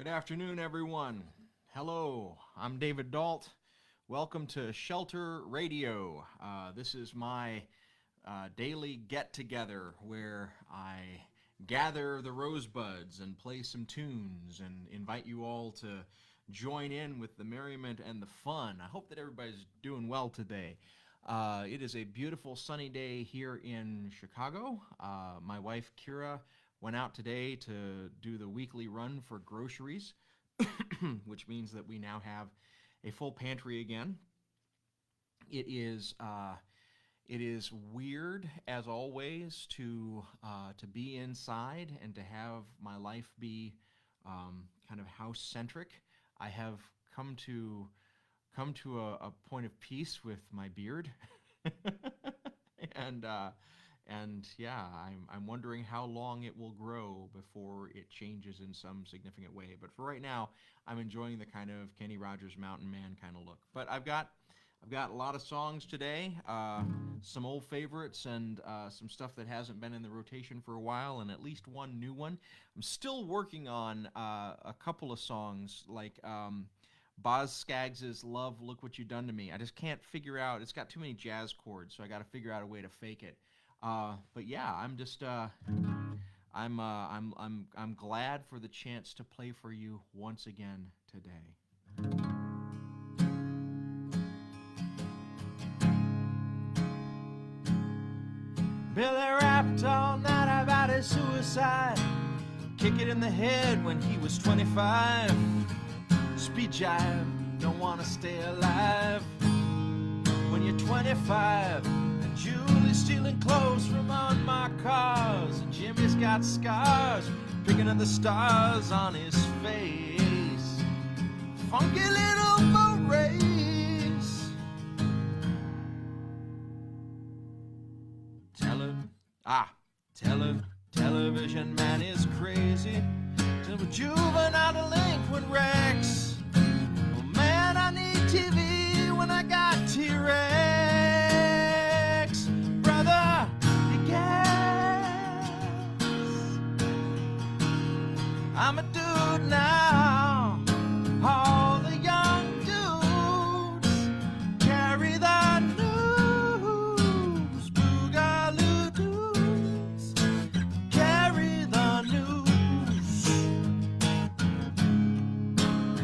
Good afternoon, everyone. Hello, I'm David Dault. Welcome to Shelter Radio. This is my daily get-together where I gather the rosebuds and play some tunes and invite you all to join in with the merriment and the fun. I hope that everybody's doing well today. It is a beautiful sunny day here in Chicago. My wife, Kira, went out today to do the weekly run for groceries, which means that we now have a full pantry again. It is weird, as always, to be inside and to have my life be kind of house-centric. I have come to a point of peace with my beard, and yeah, I'm wondering how long it will grow before it changes in some significant way. But for right now, I'm enjoying the kind of Kenny Rogers Mountain Man kind of look. But I've got a lot of songs today, some old favorites and some stuff that hasn't been in the rotation for a while, and at least one new one. I'm still working on a couple of songs like Boz Scaggs' Love, Look What You Done to Me. I just can't figure out, it's got too many jazz chords, so I got to figure out a way to fake it. But yeah, I'm just I'm glad for the chance to play for you once again today. Billy rapped all night about his suicide. Kick it in the head when he was 25. Speed jive, don't wanna stay alive when you're 25. And Julie's stealing clothes from unmarked cars, and Jimmy's got scars picking at the stars on his face. Funky little berets. Television man is crazy. Juvenile delinquent Rex. Oh man, I need TV when I got T-Rex. Brother, you guess I'm a dude now. All the young dudes carry the news. Boogaloo dudes carry the news.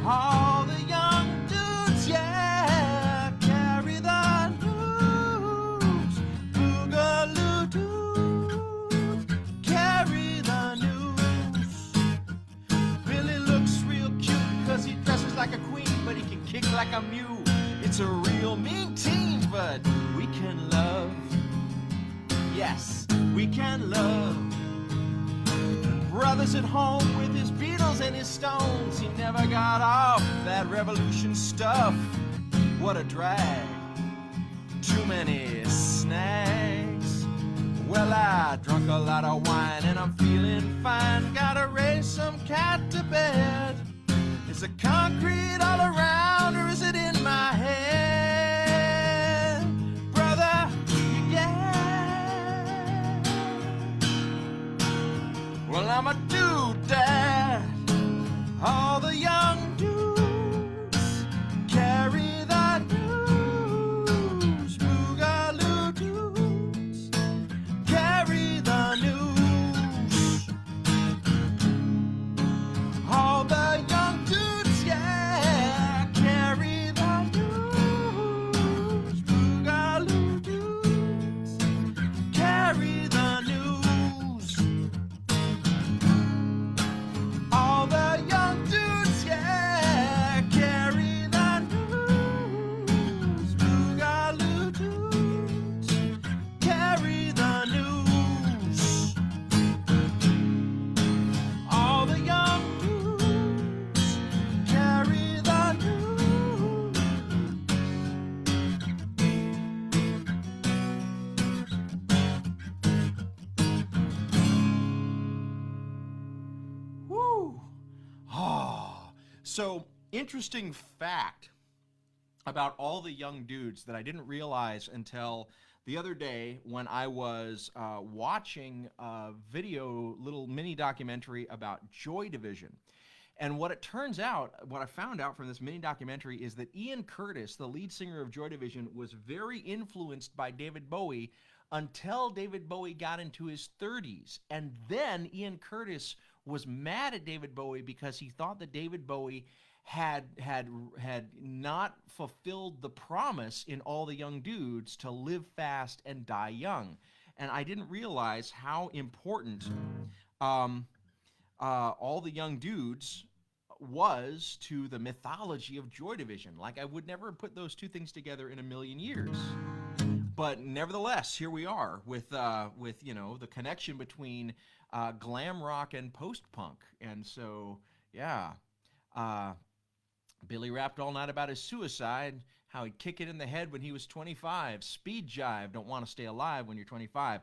All the young dudes, yeah, carry the news. Boogaloo dudes carry the news. Billy looks real cute cause he dresses like a queen, but he can kick like a mule. It's a real mean team, but we can love. Yes, we can love. Brother's at home with his Beatles and his Stones. He never got off that revolution stuff. What a drag. Too many snacks. Well, I drunk a lot of wine and I'm feeling fine. Gotta raise some cat to bed. Is it concrete all around or is it in my head? Brother, you get. Well, I'm a dude, Dad. All the young dudes carry the news. Boogaloo dudes carry the news. All the young dudes, yeah, carry the news. Boogaloo dudes carry the news. All the young dudes, yeah, carry the news. Boogaloo dudes carry the news. All the young dudes carry the news. Woo! So, interesting fact about all the young dudes that I didn't realize until the other day when I was watching a video, little mini documentary about Joy Division. And what it turns out, what I found out from this mini documentary is that Ian Curtis, the lead singer of Joy Division, was very influenced by David Bowie until David Bowie got into his 30s. And then Ian Curtis was mad at David Bowie because he thought that David Bowie had not fulfilled the promise in All the Young Dudes to live fast and die young. And I didn't realize how important All the Young Dudes was to the mythology of Joy Division. Like, I would never put those two things together in a million years. But nevertheless, here we are with you know, the connection between glam rock and post-punk. And so, yeah, Billy rapped all night about his suicide, how he'd kick it in the head when he was 25. Speed jive, don't want to stay alive when you're 25.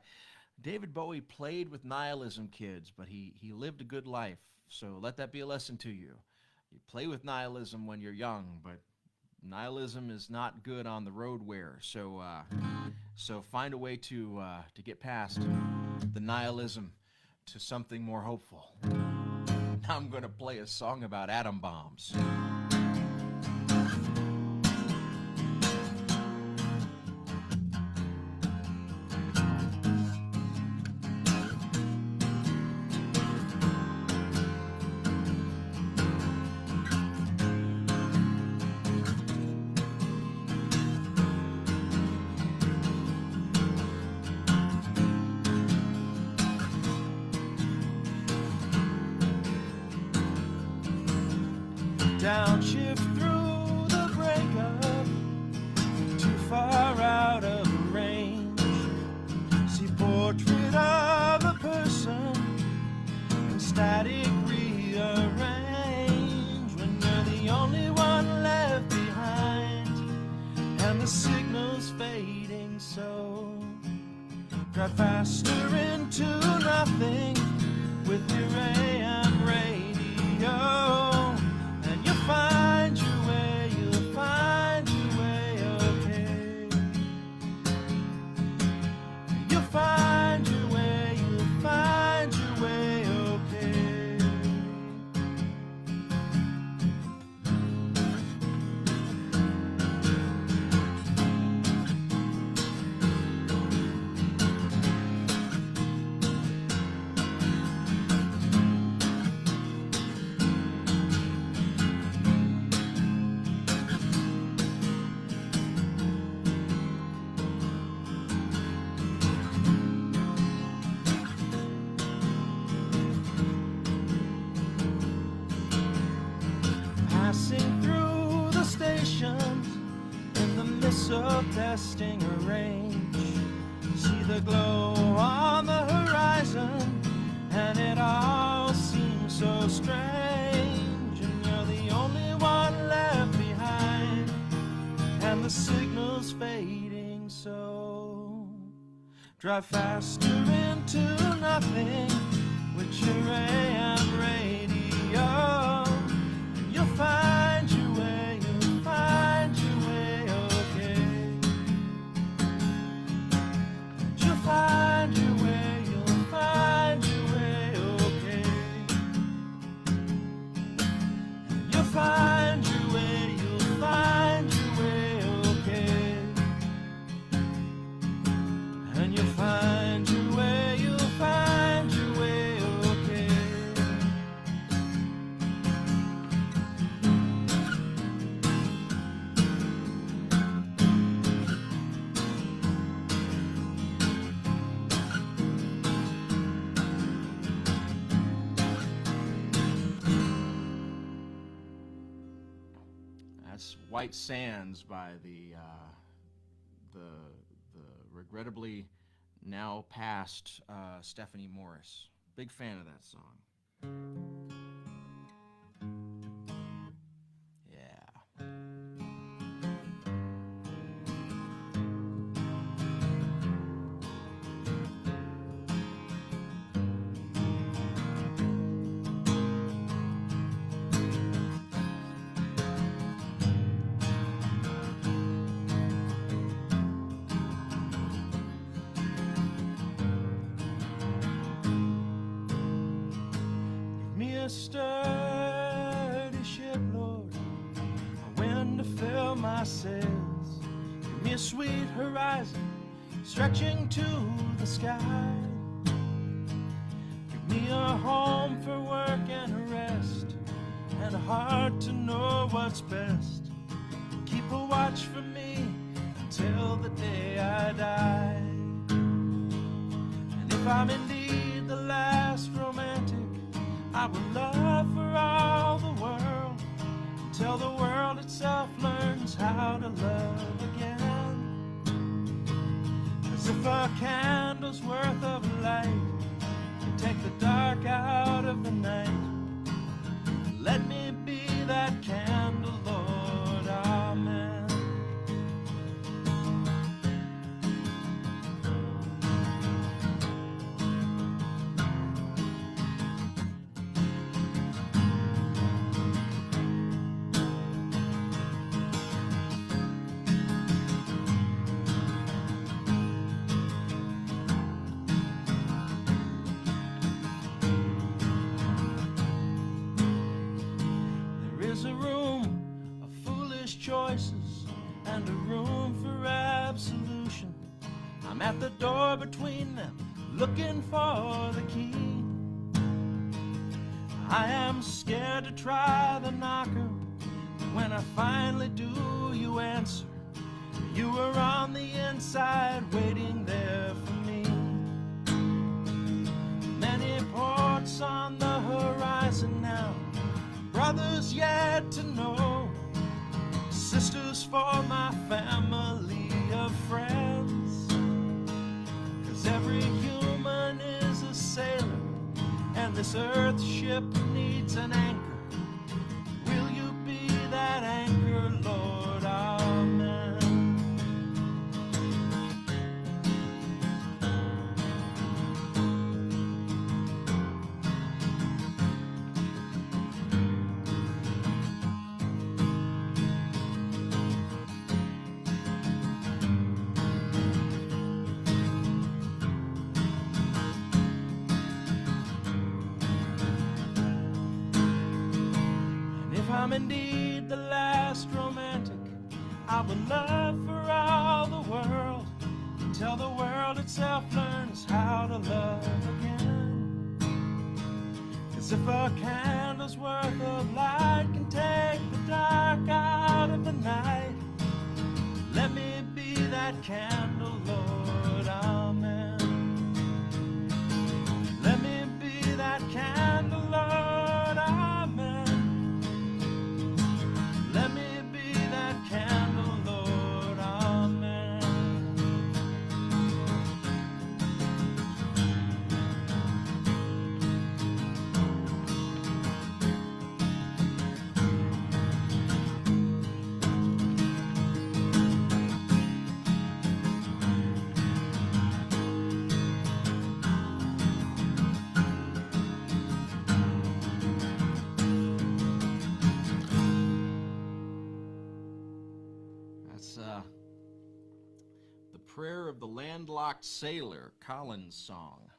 David Bowie played with nihilism, kids, but he lived a good life. So let that be a lesson to you. You play with nihilism when you're young, but nihilism is not good on the road wear. So find a way to get past the nihilism to something more hopeful. Now I'm going to play a song about atom bombs. Downshift through the breakup, too far out of range. See portrait of a person in static rearrange. When you're the only one left behind and the signal's fading, so drive faster into nothing with your AM radio. Find your way, you'll find your way, okay. You'll find your way, you'll find your way, okay. Passing through the stations in the mist of testing a range. See the glow on the horizon, and it all seems so strange. And you're the only one left behind, and the signal's fading, so drive faster into nothing with your AM radio. You'll find your way, you'll find your way, okay. You'll find your way, you'll find your way, okay. You'll find your way, you'll find your way, okay. And you'll find your way, you'll find your way, okay. That's White Sands by the regrettably now passed Stephanie Morris. Big fan of that song. Yeah. Me a stir me a sweet horizon stretching to the sky. Give me a home for work and a rest, and a heart to know what's best. Keep a watch for me until the day I die. And if I'm indeed the last romantic, I will love for all the world until the world itself learns how to love again. 'Cause if a candle's worth of light can take the dark out of the night, let me be that candle, Lord, amen. Choices and a room for absolution. I'm at the door between them, looking for the key. I am scared to try the knocker, but when I finally do, you answer. You were on the inside, waiting there for me. Many ports on the horizon now, brothers yet to know, sisters for my family of friends. 'Cause every human is a sailor, and this earth ship needs an anchor. Will you be that anchor, Lord? Amen. I'm indeed the last romantic, I would love for all the world until the world itself learns how to love again. 'Cause if a candle's worth of light can take the dark out of the night, let me be that candle, Lord, amen. Let me be that candle, Lord, amen. Let me be that candle, Lord, amen. The Prayer of the Landlocked Sailor, Colin's song,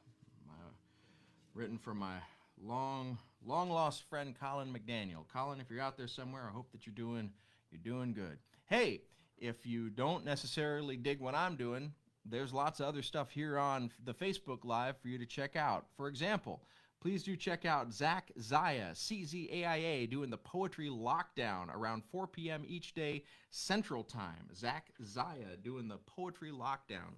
written for my long-lost friend Colin McDaniel. Colin, if you're out there somewhere, I hope that you're doing good. Hey, if you don't necessarily dig what I'm doing, there's lots of other stuff here on the Facebook Live for you to check out. For example, please do check out Zach Zaya, CZAIA, doing the Poetry Lockdown around 4 p.m. each day Central Time. Zach Zaya doing the Poetry Lockdown.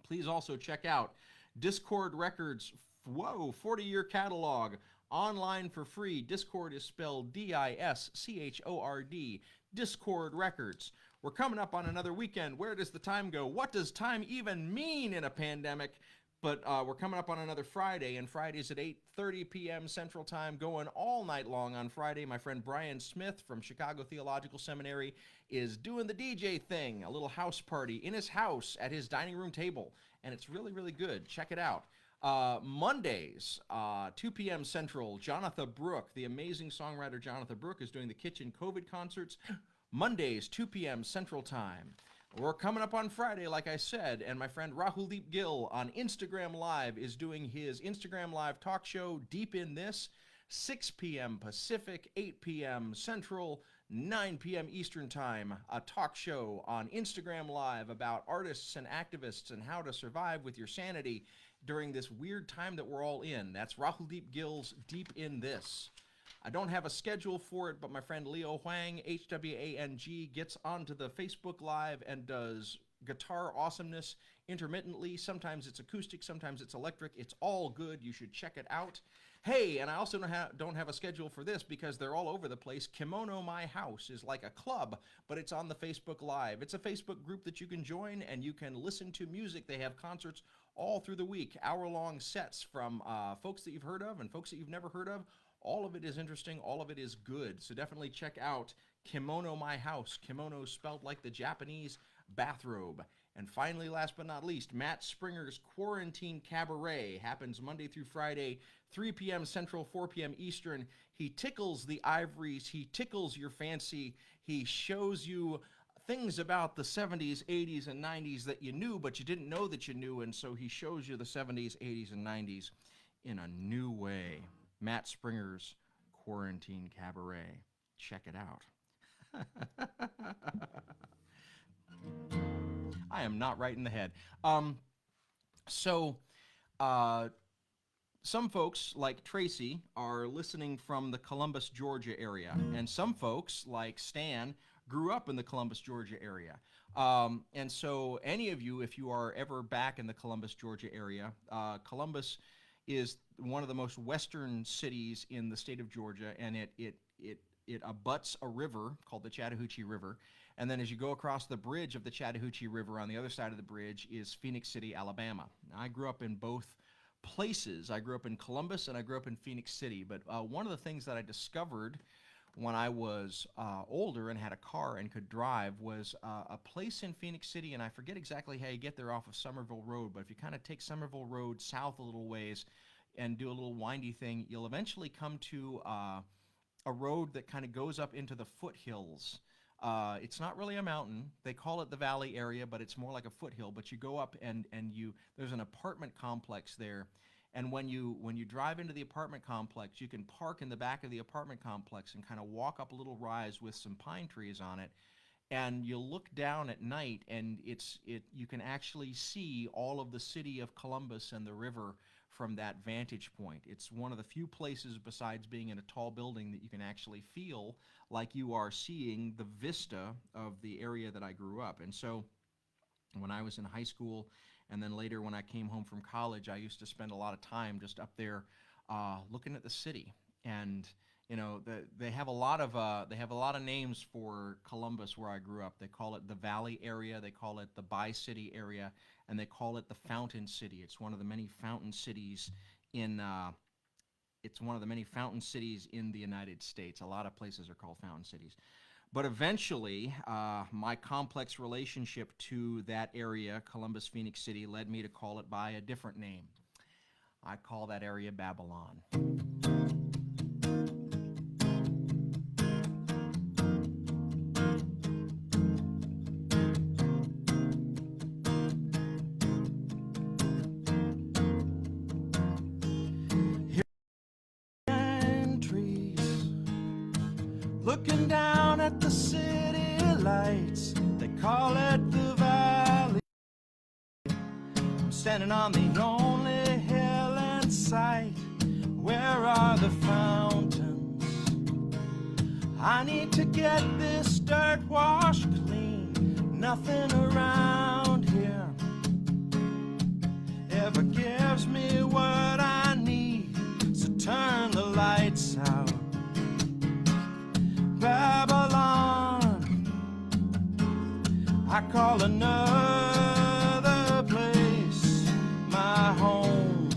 Please also check out Discord Records, 40-year catalog, online for free. Discord is spelled D-I-S-C-H-O-R-D, Discord Records. We're coming up on another weekend. Where does the time go? What does time even mean in a pandemic? But we're coming up on another Friday, and Friday's at 8:30 p.m. Central Time, going all night long on Friday. My friend Brian Smith from Chicago Theological Seminary is doing the DJ thing, a little house party in his house at his dining room table, and it's really, really good. Check it out. Mondays, 2 p.m. Central, Jonathan Brooke, the amazing songwriter Jonathan Brooke, is doing the Kitchen COVID concerts. Mondays, 2 p.m. Central Time. We're coming up on Friday, like I said, and my friend Rahuldeep Gill on Instagram Live is doing his Instagram Live talk show, Deep in This, 6 p.m. Pacific, 8 p.m. Central, 9 p.m. Eastern Time, a talk show on Instagram Live about artists and activists and how to survive with your sanity during this weird time that we're all in. That's Rahuldeep Gill's Deep in This. I don't have a schedule for it, but my friend Leo Huang, H-W-A-N-G, gets onto the Facebook Live and does guitar awesomeness intermittently. Sometimes it's acoustic, sometimes it's electric. It's all good. You should check it out. Hey, and I also don't have a schedule for this because they're all over the place. Kimono My House is like a club, but it's on the Facebook Live. It's a Facebook group that you can join, and you can listen to music. They have concerts all through the week, hour-long sets from folks that you've heard of and folks that you've never heard of. All of it is interesting. All of it is good. So definitely check out Kimono My House. Kimono spelled like the Japanese bathrobe. And finally, last but not least, Matt Springer's Quarantine Cabaret happens Monday through Friday, 3 p.m. Central, 4 p.m. Eastern. He tickles the ivories. He tickles your fancy. He shows you things about the 70s, 80s, and 90s that you knew, but you didn't know that you knew, and so he shows you the 70s, 80s, and 90s in a new way. Matt Springer's Quarantine Cabaret. Check it out. I am not right in the head. Some folks, like Tracy, are listening from the Columbus, Georgia area. And some folks, like Stan, grew up in the Columbus, Georgia area. And so any of you, if you are ever back in the Columbus, Georgia area, Columbus is one of the most western cities in the state of Georgia, and it abuts a river called the Chattahoochee River. And then as you go across the bridge of the Chattahoochee River, on the other side of the bridge is Phoenix City, Alabama. Now, I grew up in both places. I grew up in Columbus and I grew up in Phoenix City. But one of the things that I discovered when I was older and had a car and could drive was a place in Phoenix City, and I forget exactly how you get there off of Somerville Road, but if you kind of take Somerville Road south a little ways and do a little windy thing, you'll eventually come to a road that kind of goes up into the foothills. It's not really a mountain. They call it the valley area, but it's more like a foothill. But you go up and there's an apartment complex there. And when you drive into the apartment complex, you can park in the back of the apartment complex and kind of walk up a little rise with some pine trees on it. And you look down at night, and you can actually see all of the city of Columbus and the river from that vantage point. It's one of the few places besides being in a tall building that you can actually feel like you are seeing the vista of the area that I grew up. And so when I was in high school and then later when I came home from college, I used to spend a lot of time just up there looking at the city. And you know, they have a lot of names for Columbus where I grew up. They call it the Valley area, they call it the Bi-City area, and they call it the Fountain City. It's one of the many fountain cities in the United States. A lot of places are called fountain cities. But eventually, my complex relationship to that area, Columbus, Phoenix City, led me to call it by a different name. I call that area Babylon. Looking down at the city lights, they call it the valley. I'm standing on the only hill in sight. Where are the fountains? I need to get this dirt washed clean. Nothing around here ever gives me what I need, so turn the lights out. Babylon, I call another place my home.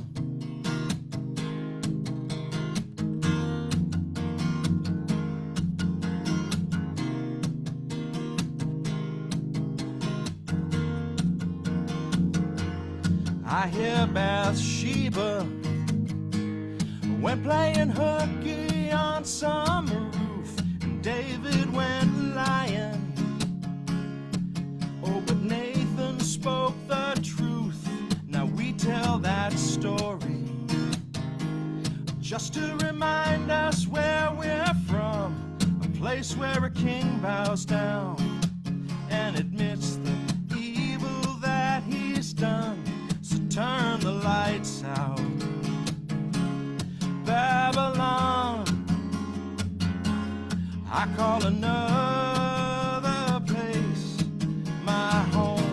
I hear Bathsheba went playing hooky on some roof. David went lying. Oh, but Nathan spoke the truth. Now we tell that story just to remind us where we're from, a place where a king king bows down and admits the evil that he's done. So turn the lights out, Babylon. I call another place my home.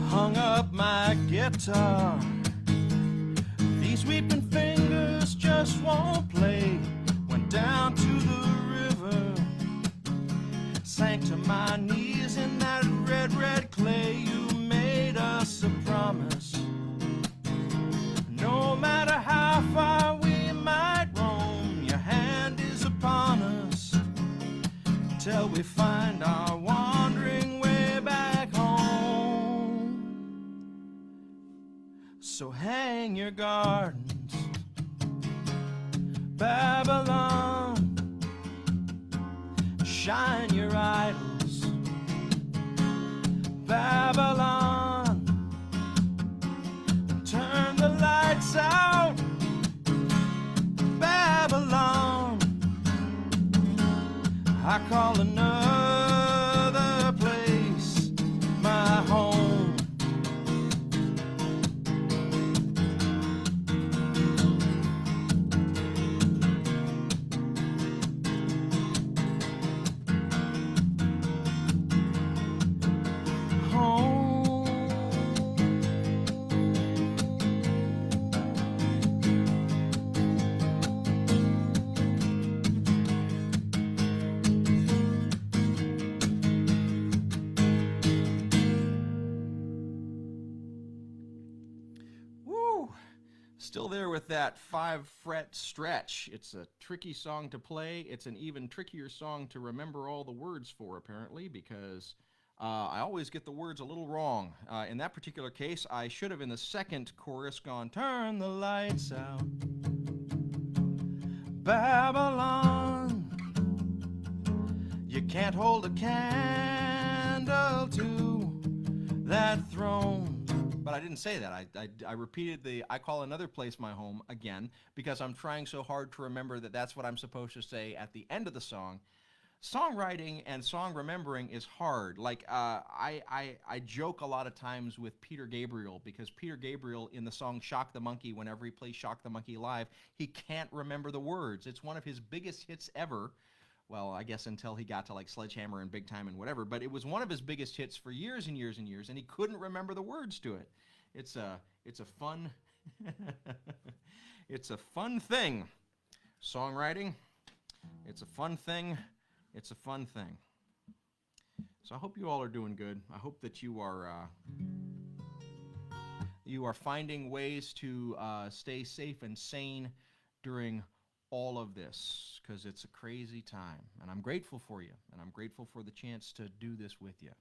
Hung up my guitar, these weeping fingers just won't play. Went down to the river, sank to my knees in that red, red clay. You made us a promise, no matter how far we might roam, your hand is upon us till we find our wandering way back home. So hang your gardens, Babylon, shine your idols, Babylon, turn the lights out, Babylon. I call another place my home. Still there with that 5-fret stretch. It's a tricky song to play. It's an even trickier song to remember all the words for, apparently, because I always get the words a little wrong. In that particular case, I should have in the second chorus gone, turn the lights out, Babylon. You can't hold a candle to that throne. But I didn't say that. I repeated the I call another place my home again because I'm trying so hard to remember that that's what I'm supposed to say at the end of the song. Songwriting and song remembering is hard. Like, I joke a lot of times with Peter Gabriel because Peter Gabriel in the song Shock the Monkey, whenever he plays Shock the Monkey live, he can't remember the words. It's one of his biggest hits ever. Well, I guess until he got to like Sledgehammer and Big Time and whatever, but it was one of his biggest hits for years and years and years, and he couldn't remember the words to it. It's a fun, it's a fun thing. Songwriting, it's a fun thing. It's a fun thing. So I hope you all are doing good. I hope that you are finding ways to stay safe and sane during all of this, because it's a crazy time, and I'm grateful for you, and I'm grateful for the chance to do this with you.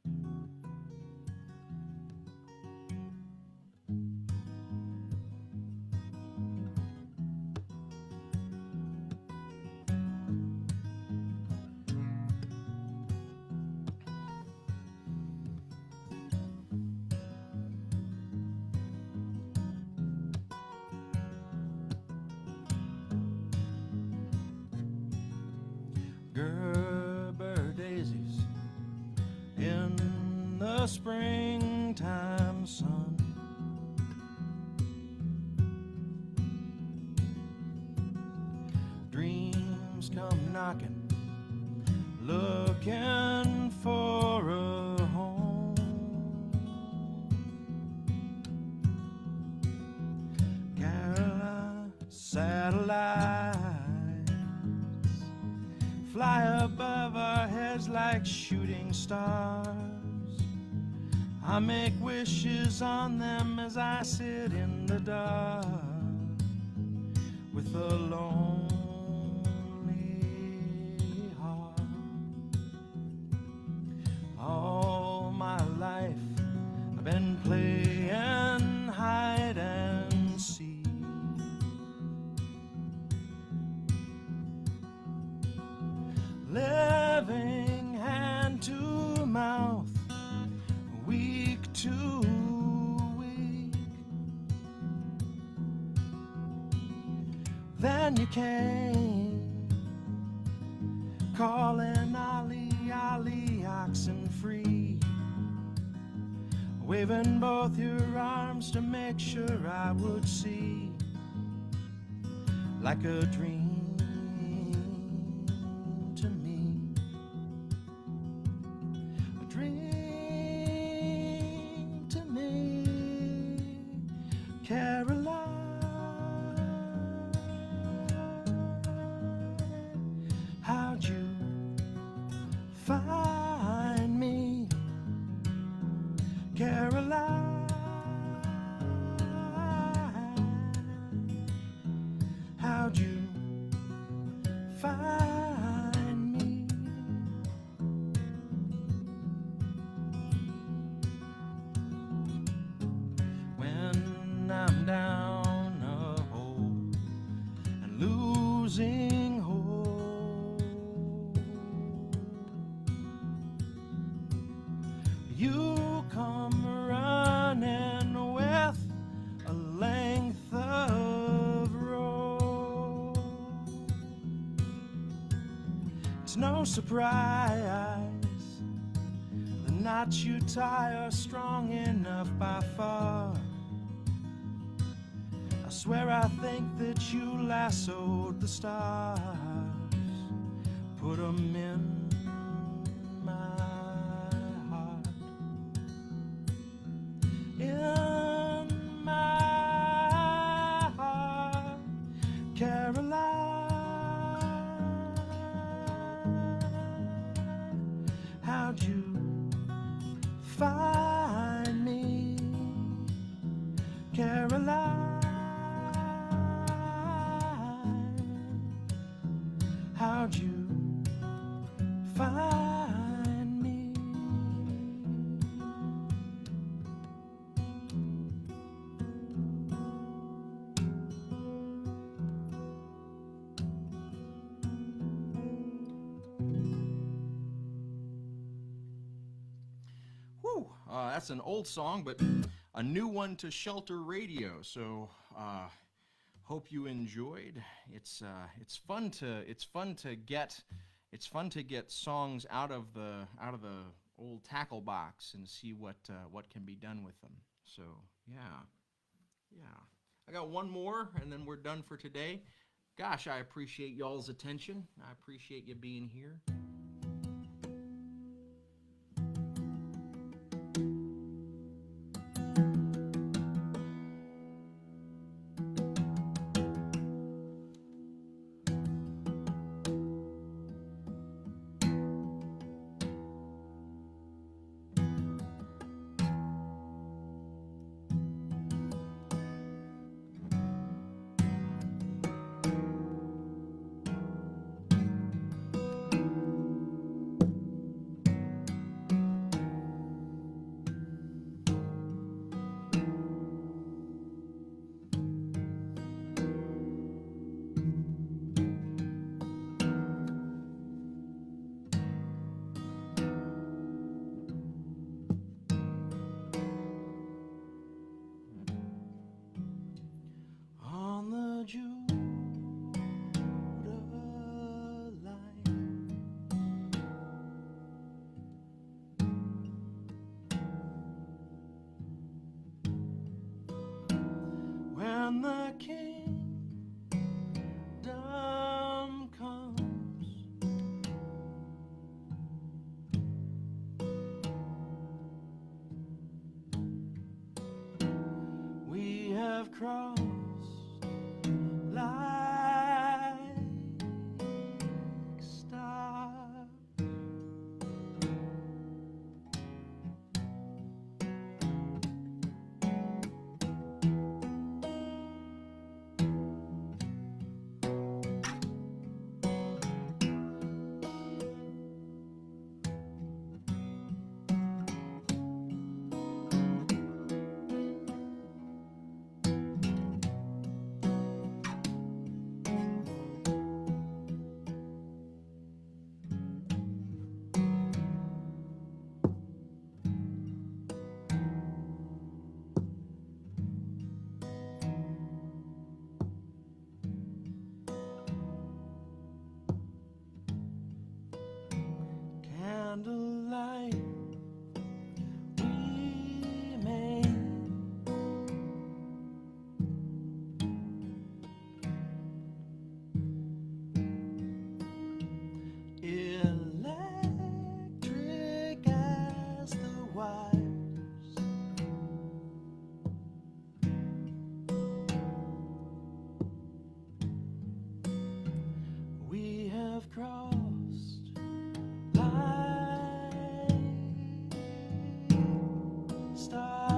Gerber daisies in the springtime sun, dreams come knocking, looking for a home. Caroline satellites fly above our heads like shooting stars. I make wishes on them as I sit in the dark with a lonely heart. All my life I've been playing hide and seek, living hand to mouth, week to week. Then you came, calling Ollie, Ollie, oxen free, waving both your arms to make sure I would see, like a dream to me, a dream to me, Caroline. How'd you find me, Caroline? How'd you find me? When I'm down a hole and losing hope, you come running with a length of rope. It's no surprise the knots you tie are strong enough by far. I swear I think that you lassoed the stars, put 'em in my heart, in my heart, Caroline. How'd you find me, Caroline? How'd you find me? Whew, that's an old song, but a new one to Shelter Radio. So hope you enjoyed. It's fun to get songs out of the old tackle box and see what can be done with them. So yeah. I got one more, and then we're done for today. Gosh, I appreciate y'all's attention. I appreciate you being here. On the Judah line, when the kingdom comes, we have crossed like stars. crossed like stars.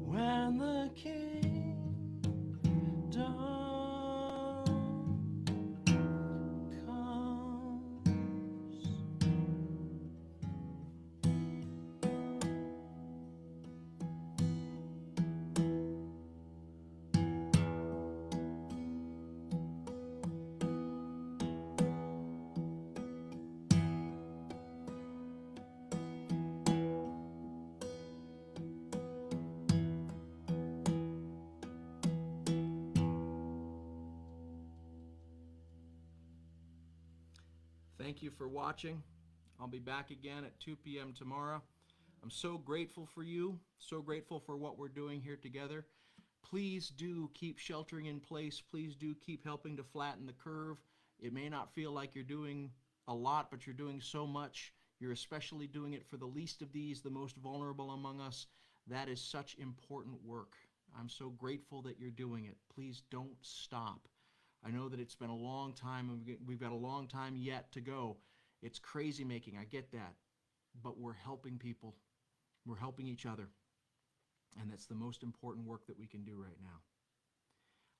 When the kingdom comes, Thank you for watching. I'll be back again at 2 p.m. tomorrow. I'm so grateful for you, so grateful for what we're doing here together. Please do keep sheltering in place. Please do keep helping to flatten the curve. It may not feel like you're doing a lot, but you're doing so much. You're especially doing it for the least of these, the most vulnerable among us. That is such important work. I'm so grateful that you're doing it. Please don't stop. I know that it's been a long time, and we've got a long time yet to go. It's crazy making, I get that. But we're helping people. We're helping each other. And that's the most important work that we can do right now.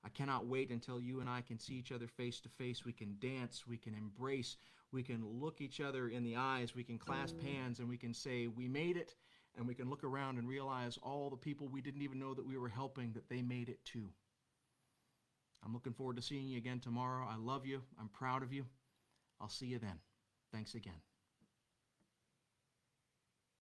I cannot wait until you and I can see each other face to face. We can dance, we can embrace, we can look each other in the eyes, we can clasp hands, and we can say, we made it, and we can look around and realize all the people we didn't even know that we were helping, that they made it too. I'm looking forward to seeing you again tomorrow. I love you. I'm proud of you. I'll see you then. Thanks again.